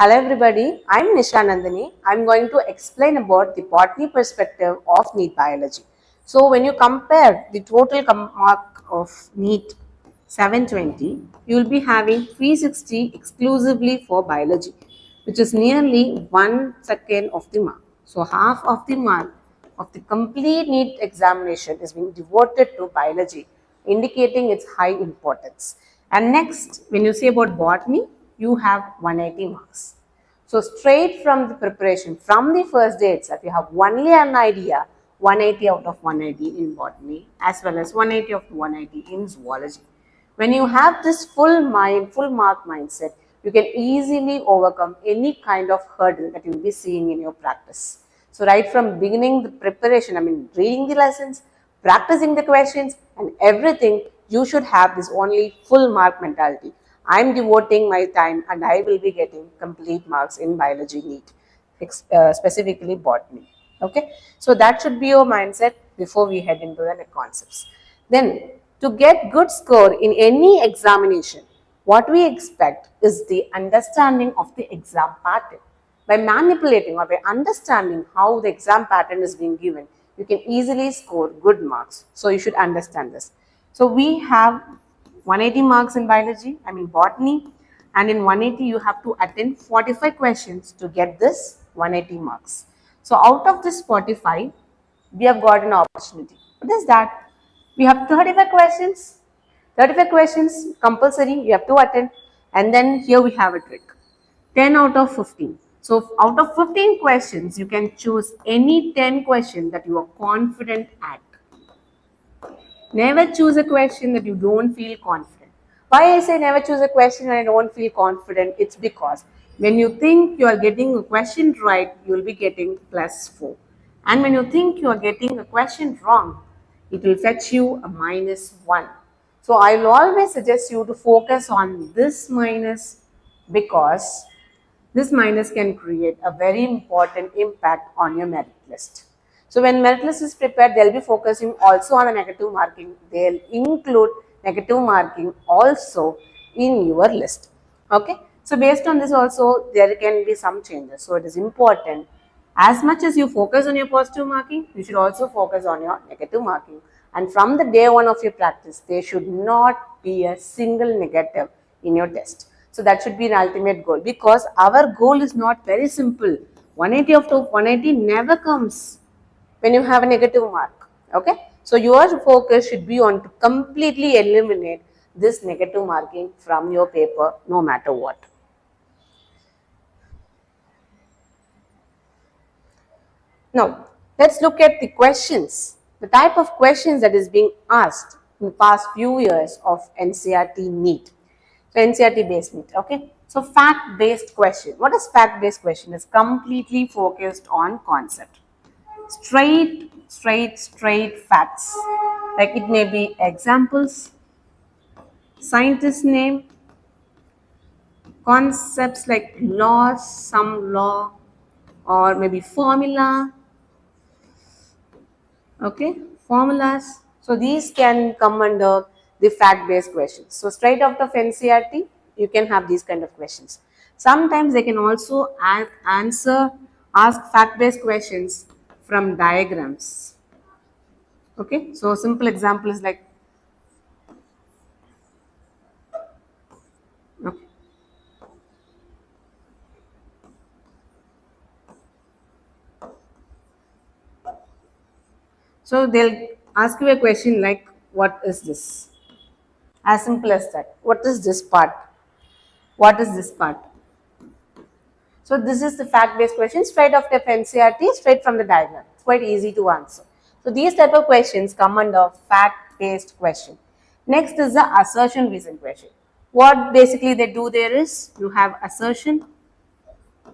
Hello everybody, I'm Nisha Nandini. I'm going to explain about the botany perspective of NEET biology. So when you compare the total mark of NEET 720, you will be having 360 exclusively for biology, which is nearly 1/2 of the mark. So half of the mark of the complete NEET examination is being devoted to biology, indicating its high importance. And next, when you say about botany, you have 180 marks. So straight from the preparation, from the first day itself, you have only an idea, 180 out of 180 in botany, as well as 180 of 180 in zoology. When you have this full mark mindset, you can easily overcome any kind of hurdle that you will be seeing in your practice. So right from beginning the preparation, reading the lessons, practicing the questions and everything, you should have this only full mark mentality. I'm devoting my time and I will be getting complete marks in biology NEET, specifically botany. Okay, so that should be your mindset before we head into the concepts. Then, to get good score in any examination, what we expect is the understanding of the exam pattern. By manipulating or by understanding how the exam pattern is being given, you can easily score good marks. So you should understand this. So we have 180 marks in biology, botany, and in 180 you have to attend 45 questions to get this 180 marks. So out of this 45, we have got an opportunity. What is that? We have 35 questions. 35 questions compulsory, you have to attend. And then here we have a trick. 10 out of 15. So out of 15 questions, you can choose any 10 questions that you are confident at. Never choose a question that you don't feel confident. Why I say never choose a question and I don't feel confident? It's because when you think you are getting a question right, you will be getting +4. And when you think you are getting a question wrong, it will fetch you a -1. So I will always suggest you to focus on this minus, because this minus can create a very important impact on your merit list. So when merit list is prepared, they'll be focusing also on the negative marking. They'll include negative marking also in your list. Okay. So based on this also, there can be some changes. So it is important, as much as you focus on your positive marking, you should also focus on your negative marking. And from the day one of your practice, there should not be a single negative in your test. So that should be an ultimate goal, because our goal is not very simple. 180 out of 180 never comes when you have a negative mark. Okay, so your focus should be on to completely eliminate this negative marking from your paper, no matter what. Now, let's look at the questions, the type of questions that is being asked in the past few years of NCERT NEET. So NCERT based NEET, okay. So fact-based question. What is fact-based question? It's completely focused on concept. Straight facts. Like it may be examples, scientist name, concepts like laws, some law, or maybe formula, okay, formulas. So these can come under the fact-based questions. So straight out of NCERT, you can have these kind of questions. Sometimes they can also ask fact-based questions from diagrams. Okay, so simple example is like, okay. So they'll ask you a question like, what is this? As simple as that. What is this part? What is this part? So this is the fact-based question, straight off the NCERT, straight from the diagram. It's quite easy to answer. So these type of questions come under fact-based question. Next is the assertion reason question. What basically they do there is, you have assertion,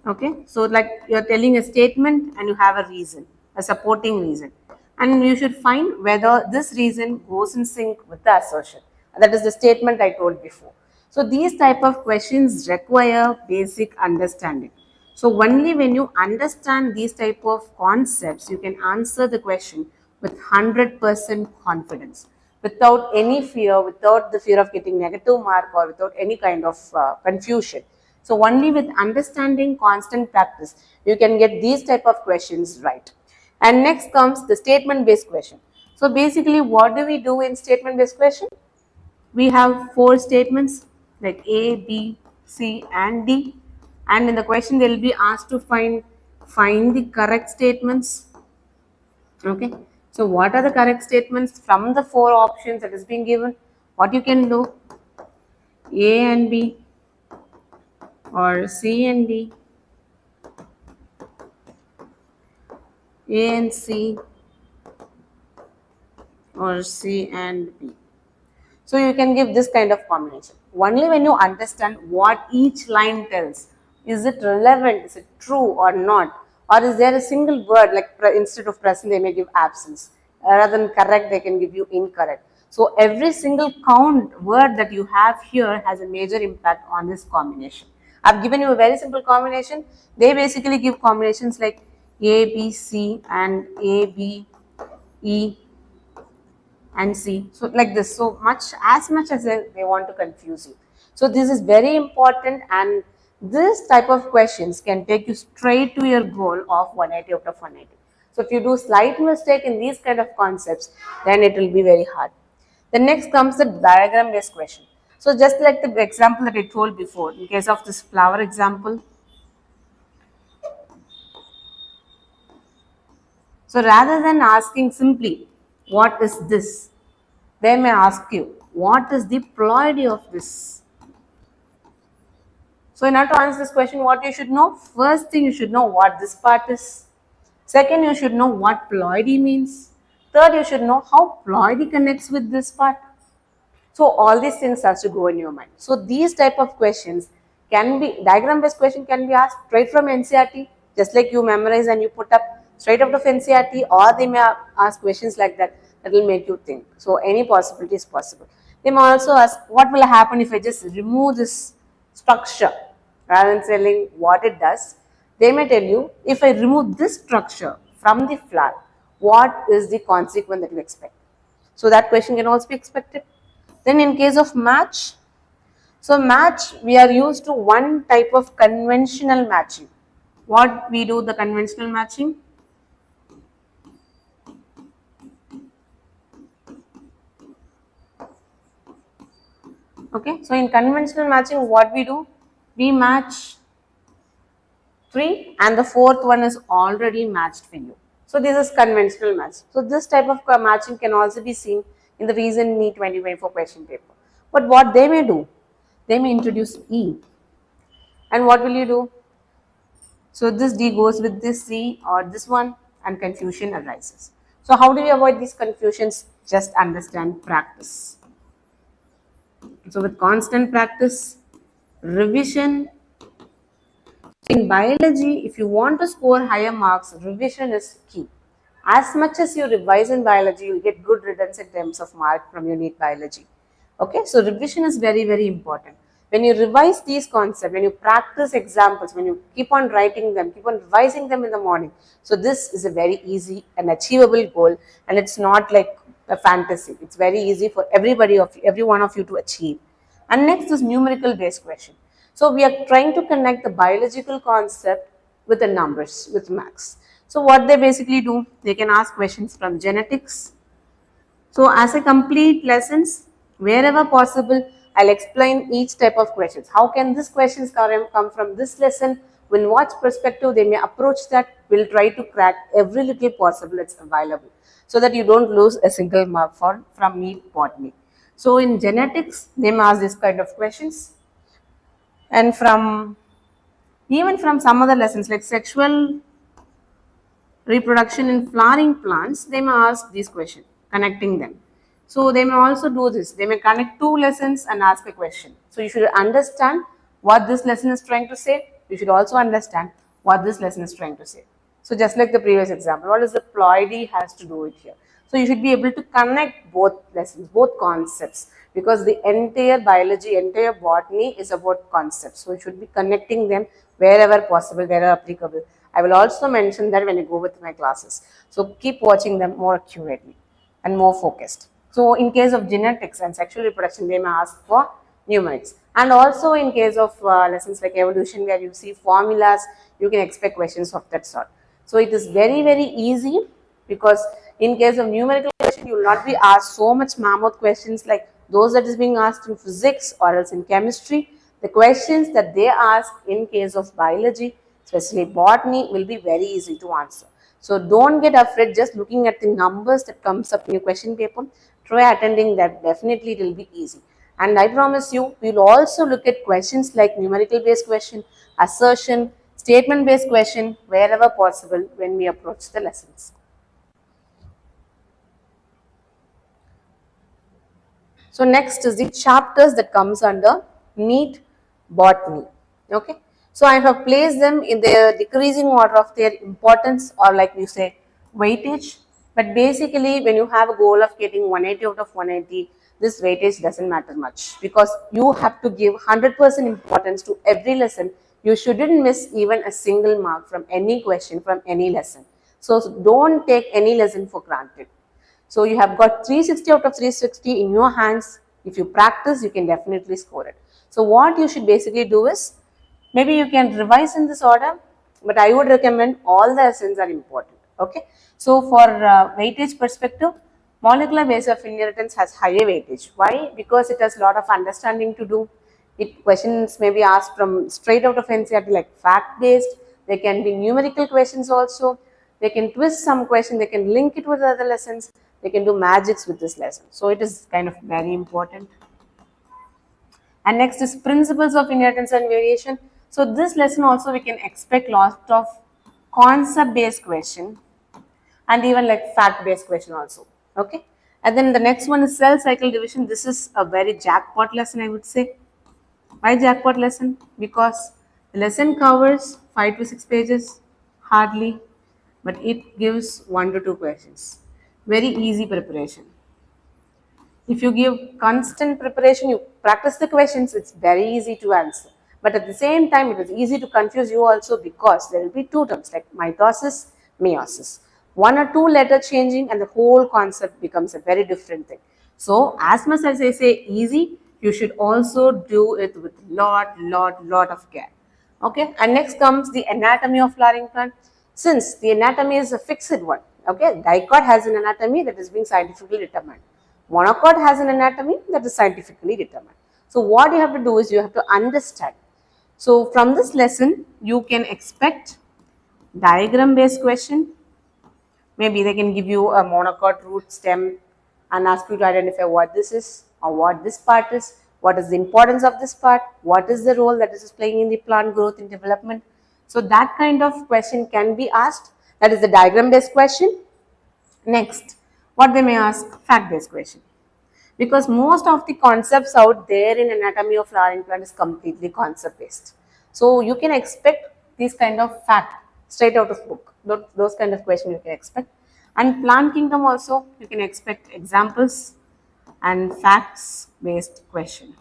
okay. So like you're telling a statement and you have a reason, a supporting reason. And you should find whether this reason goes in sync with the assertion. That is the statement I told before. So these type of questions require basic understanding. So only when you understand these type of concepts, you can answer the question with 100% confidence, without any fear, without the fear of getting negative mark or without any kind of confusion. So only with understanding, constant practice, you can get these type of questions right. And next comes the statement based question. So basically, what do we do in statement based question? We have four statements like A, B, C, and D. And in the question, they will be asked to find the correct statements. Okay. So what are the correct statements from the four options that is being given? What you can do? A and B, or C and D, A and C, or C and B. So you can give this kind of combination. Only when you understand what each line tells, is it relevant, is it true or not, or is there a single word like instead of present they may give absence, rather than correct they can give you incorrect. So every single count word that you have here has a major impact on this combination. I've given you a very simple combination. They basically give combinations like A, B, C and A, B, E and C. So like this, so much as they want to confuse you. So this is very important, and this type of questions can take you straight to your goal of 180 out of 180. So if you do slight mistake in these kind of concepts, then it will be very hard. The next comes the diagram based question. So just like the example that I told before, in case of this flower example, so rather than asking simply, what is this? They may ask you, what is the ploidy of this? So in order to answer this question, what you should know? First thing, you should know what this part is. Second, you should know what ploidy means. Third, you should know how ploidy connects with this part. So all these things has to go in your mind. So these type of questions can be, diagram based question can be asked straight from NCERT, just like you memorize and you put up straight out of NCERT, or they may ask questions like that that will make you think. So any possibility is possible. They may also ask, what will happen if I just remove this structure? Rather than telling what it does, they may tell you, if I remove this structure from the flower, what is the consequence that you expect? So that question can also be expected. Then in case of match, so match, we are used to one type of conventional matching. What we do the conventional matching? Okay, so in conventional matching, what we do? We match 3 and the fourth one is already matched for you. So this is conventional match. So this type of matching can also be seen in the recent NEET 2024 question paper. But what they may do? They may introduce E. And what will you do? So this D goes with this C or this one, and confusion arises. So how do we avoid these confusions? Just understand, practice. So with constant practice, revision. In biology, if you want to score higher marks, revision is key. As much as you revise in biology, you'll get good returns in terms of mark from your NEET biology. Okay, so revision is very, very important. When you revise these concepts, when you practice examples, when you keep on writing them, keep on revising them in the morning. So this is a very easy and achievable goal, and it's not like a fantasy. It's very easy for every one of you to achieve. And next is numerical based question. So we are trying to connect the biological concept with the numbers, with maths. So what they basically do, they can ask questions from genetics. So as I complete lessons, wherever possible, I'll explain each type of questions. How can these questions come from this lesson? In what perspective they may approach that? We'll try to crack every little possible that's available, so that you don't lose a single mark from NEET botany. So in genetics, they may ask this kind of questions. And even from some other lessons like sexual reproduction in flowering plants, they may ask these questions, connecting them. So they may also do this. They may connect two lessons and ask a question. So you should understand what this lesson is trying to say. You should also understand what this lesson is trying to say. So just like the previous example, what is the ploidy has to do with here? So you should be able to connect both lessons, both concepts, because the entire biology, entire botany is about concepts. So you should be connecting them wherever possible, wherever applicable. I will also mention that when I go with my classes. So keep watching them more accurately and more focused. So in case of genetics and sexual reproduction, they may ask for numerics. And also in case of lessons like evolution where you see formulas, you can expect questions of that sort. So it is very, very easy, because in case of numerical question, you will not be asked so much mammoth questions like those that is being asked in physics or else in chemistry. The questions that they ask in case of biology, especially botany, will be very easy to answer. So don't get afraid just looking at the numbers that comes up in your question paper. Try attending that, definitely it will be easy. And I promise you, we will also look at questions like numerical based question, assertion, statement based question wherever possible when we approach the lessons. So next is the chapters that comes under NEET botany. Okay. So I have placed them in the decreasing order of their importance, or like you say weightage. But basically when you have a goal of getting 180 out of 180, this weightage doesn't matter much, because you have to give 100% importance to every lesson. You shouldn't miss even a single mark from any question from any lesson. So don't take any lesson for granted. So you have got 360 out of 360 in your hands. If you practice, you can definitely score it. So what you should basically do is, maybe you can revise in this order, but I would recommend all the lessons are important. Okay. So for weightage perspective, molecular base of inheritance has higher weightage. Why? Because it has a lot of understanding to do. It questions may be asked from straight out of NCERT like fact based. There can be numerical questions also. They can twist some question. They can link it with other lessons. They can do magics with this lesson. So it is kind of very important. And next is principles of inheritance and variation. So this lesson also we can expect lot of concept based question and even like fact based question also. Okay. And then the next one is cell cycle division. This is a very jackpot lesson, I would say. Why jackpot lesson? Because the lesson covers 5 to 6 pages hardly, but it gives 1 to 2 questions. Very easy preparation. If you give constant preparation, you practice the questions, it's very easy to answer. But at the same time, it is easy to confuse you also, because there will be two terms like mitosis, meiosis. One or two letter changing and the whole concept becomes a very different thing. So as much as I say easy, you should also do it with lot of care. Okay, and next comes the anatomy of flowering plant. Since the anatomy is a fixed one, okay, dicot has an anatomy that is being scientifically determined. Monocot has an anatomy that is scientifically determined. So what you have to do is you have to understand. So from this lesson, you can expect diagram based question. Maybe they can give you a monocot root stem and ask you to identify what this is or what this part is, what is the importance of this part, what is the role that this is playing in the plant growth and development. So that kind of question can be asked. That is the diagram based question. Next, what they may ask, fact based question. Because most of the concepts out there in anatomy of flowering plant is completely concept based. So you can expect these kind of fact straight out of book. Those kind of questions you can expect. And plant kingdom also you can expect examples and facts based question.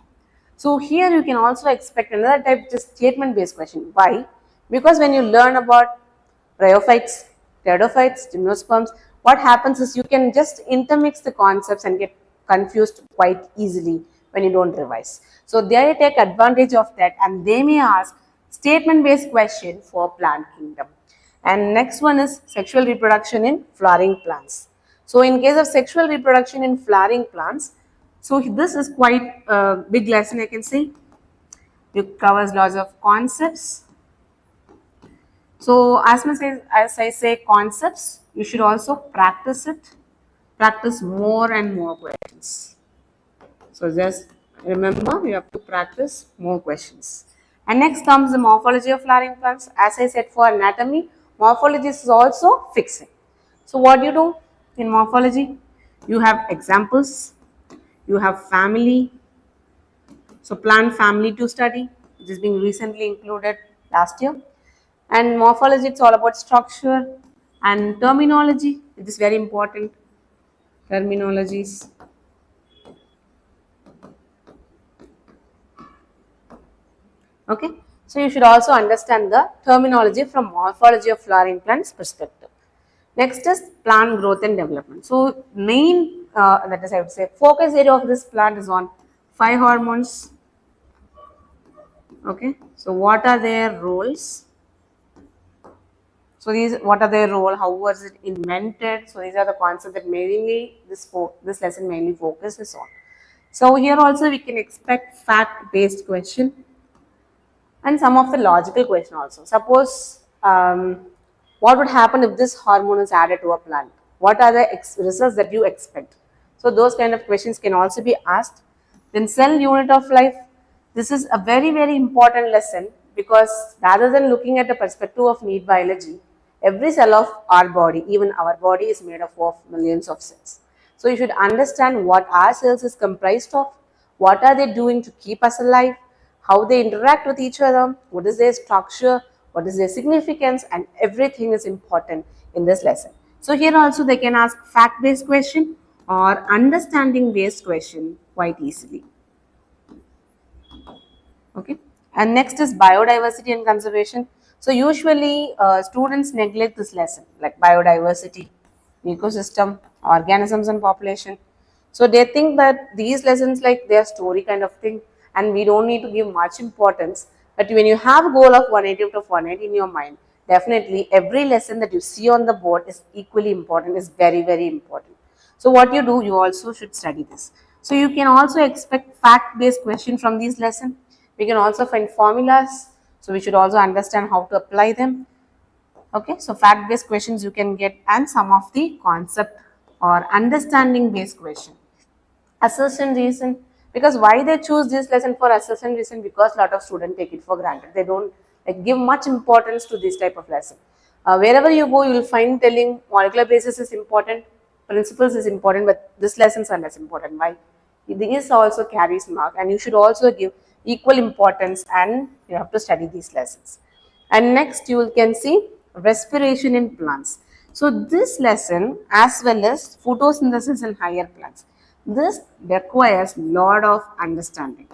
So here you can also expect another type, just statement based question. Why? Because when you learn about bryophytes, pteridophytes, gymnosperms, what happens is you can just intermix the concepts and get confused quite easily when you don't revise. So they take advantage of that and they may ask statement based question for plant kingdom. And next one is sexual reproduction in flowering plants. So in case of sexual reproduction in flowering plants, so this is quite a big lesson, I can say. It covers lots of concepts. So as much as I say concepts, you should also practice it. Practice more and more questions. So just remember, you have to practice more questions. And next comes the morphology of flowering plants. As I said, for anatomy, morphology is also fixing. So what do you do in morphology? You have examples, you have family. So plant family to study, which is being recently included last year. And morphology, it's all about structure and terminology. It is very important. Terminologies. Okay. So you should also understand the terminology from morphology of flowering plants perspective. Next is plant growth and development. So main, that is I would say, focus area of this plant is on 5 hormones. Okay, so what are their roles? So these, what are their role? How was it invented? So these are the concepts that mainly this lesson mainly focuses on. So here also we can expect fact-based question and some of the logical question also. Suppose what would happen if this hormone is added to a plant? What are the results that you expect? So those kind of questions can also be asked. Then cell unit of life. This is a very very important lesson because rather than looking at the perspective of neat biology, every cell of our body, even our body, is made up of millions of cells. So you should understand what our cells is comprised of, what are they doing to keep us alive, how they interact with each other, what is their structure, what is their significance, and everything is important in this lesson. So here also they can ask fact-based question or understanding-based question quite easily. Okay, and next is biodiversity and conservation. So usually students neglect this lesson like biodiversity, ecosystem, organisms and population. So they think that these lessons like they are story kind of thing and we don't need to give much importance. But when you have a goal of 180 to 180 in your mind, definitely every lesson that you see on the board is equally important, is very very important. So what you do, you also should study this. So you can also expect fact-based question from these lessons. We can also find formulas. So we should also understand how to apply them. Okay, so fact-based questions you can get and some of the concept or understanding-based question. Assertion reason, because why they choose this lesson for assertion reason, because a lot of students take it for granted. They don't like give much importance to this type of lesson. Wherever you go, you will find telling molecular basis is important, principles is important, but these lessons are less important. Why? These also carries mark, and you should also give equal importance, and you have to study these lessons. And next you can see respiration in plants. So this lesson as well as photosynthesis in higher plants. This requires lot of understanding.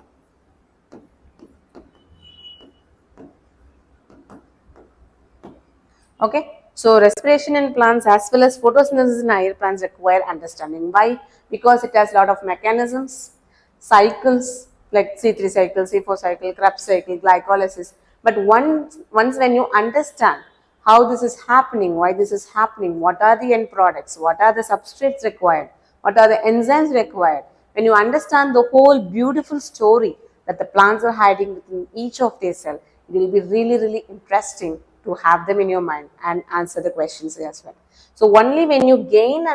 Okay, so respiration in plants as well as photosynthesis in higher plants require understanding. Why? Because it has a lot of mechanisms, cycles like C3 cycle, C4 cycle, Krebs cycle, glycolysis. But once when you understand how this is happening, why this is happening, what are the end products, what are the substrates required, what are the enzymes required, when you understand the whole beautiful story that the plants are hiding within each of their cell, it will be really, really interesting to have them in your mind and answer the questions as well. So only when you gain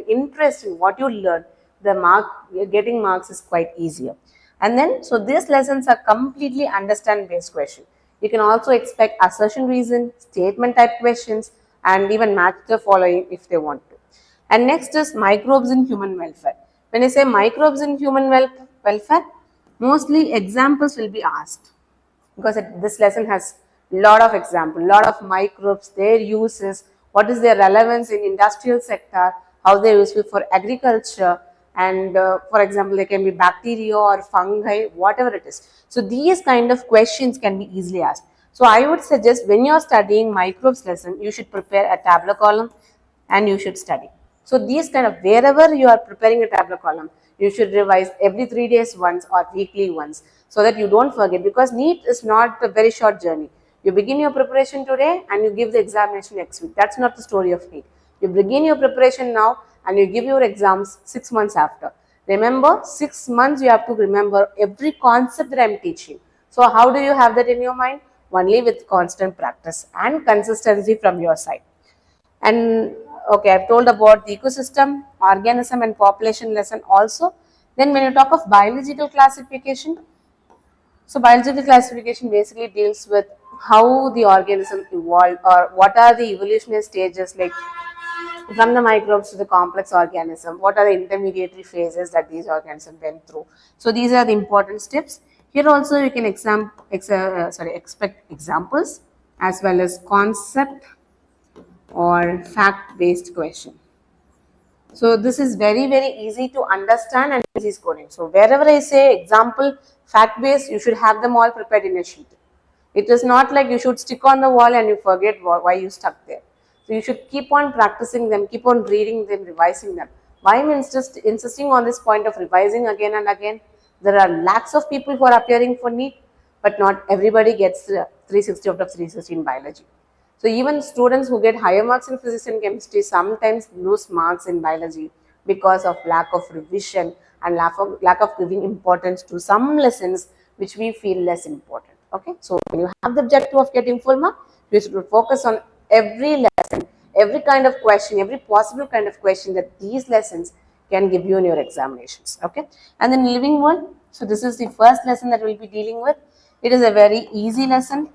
interest in what you learn, the getting marks is quite easier. And then, so these lessons are completely understand based question. You can also expect assertion reason, statement type questions, and even match the following if they want to. And next is microbes in human welfare. When I say microbes in human welfare, mostly examples will be asked because this lesson has lot of example, lot of microbes, their uses, what is their relevance in industrial sector, how they are useful for agriculture, and for example, they can be bacteria or fungi, whatever it is. So these kind of questions can be easily asked. So I would suggest when you are studying microbes lesson, you should prepare a tabular column and you should study. So these kind of, wherever you are preparing a tabular column, you should revise every 3 days once or weekly once so that you don't forget, because NEET is not a very short journey. You begin your preparation today and you give the examination next week. That's not the story of NEET. You begin your preparation now and you give your exams 6 months after. Remember, 6 months you have to remember every concept that I am teaching. So how do you have that in your mind? Only with constant practice and consistency from your side. And okay, I've told about the ecosystem, organism and population lesson also. Then when you talk of biological classification, so biological classification basically deals with how the organism evolved or what are the evolutionary stages, like from the microbes to the complex organism, what are the intermediary phases that these organisms went through. So these are the important steps. Here also you can expect examples as well as concept or fact-based question. So this is very very easy to understand and easy scoring. So wherever I say example, fact-based, you should have them all prepared in a sheet. It is not like you should stick on the wall and you forget why you stuck there. So you should keep on practicing them, keep on reading them, revising them. Why I'm insisting on this point of revising again and again? There are lakhs of people who are appearing for NEET. but not everybody gets 360 out of 360 in biology. So even students who get higher marks in physics and chemistry sometimes lose marks in biology because of lack of revision and lack of giving importance to some lessons which we feel less important. Okay, so when you have the objective of getting full mark, you should focus on every lesson, every kind of question, every possible kind of question that these lessons can give you in your examinations. Okay, and then living world. So this is the first lesson that we'll be dealing with. It is a very easy lesson.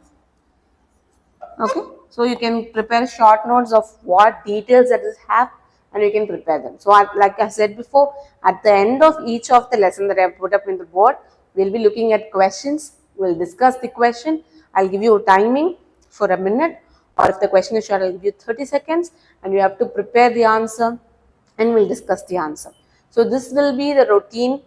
Okay, so you can prepare short notes of what details that is have, and you can prepare them. So like I said before, at the end of each of the lesson that I have put up in the board, we'll be looking at questions. We'll discuss the question. I'll give you a timing for a minute, or if the question is short, I'll give you 30 seconds, and you have to prepare the answer, and we'll discuss the answer. So this will be the routine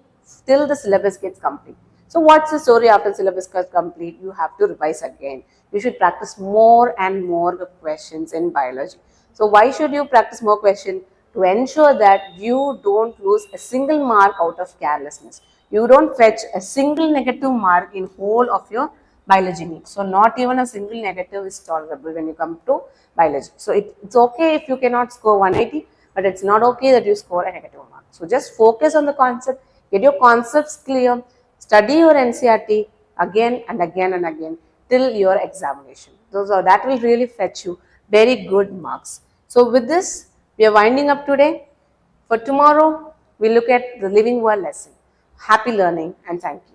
till the syllabus gets complete. So what's the story after syllabus gets complete? You have to revise again. You should practice more and more questions in biology. So why should you practice more questions? To ensure that you don't lose a single mark out of carelessness. You don't fetch a single negative mark in whole of your biology NEET. So not even a single negative is tolerable when you come to biology. So it's okay if you cannot score 180, but it's not okay that you score a negative mark. So just focus on the concept, get your concepts clear, study your NCERT again and again and again till your examination. So that will really fetch you very good marks. So with this, we are winding up today. For tomorrow, we look at the living world lesson. Happy learning and thank you.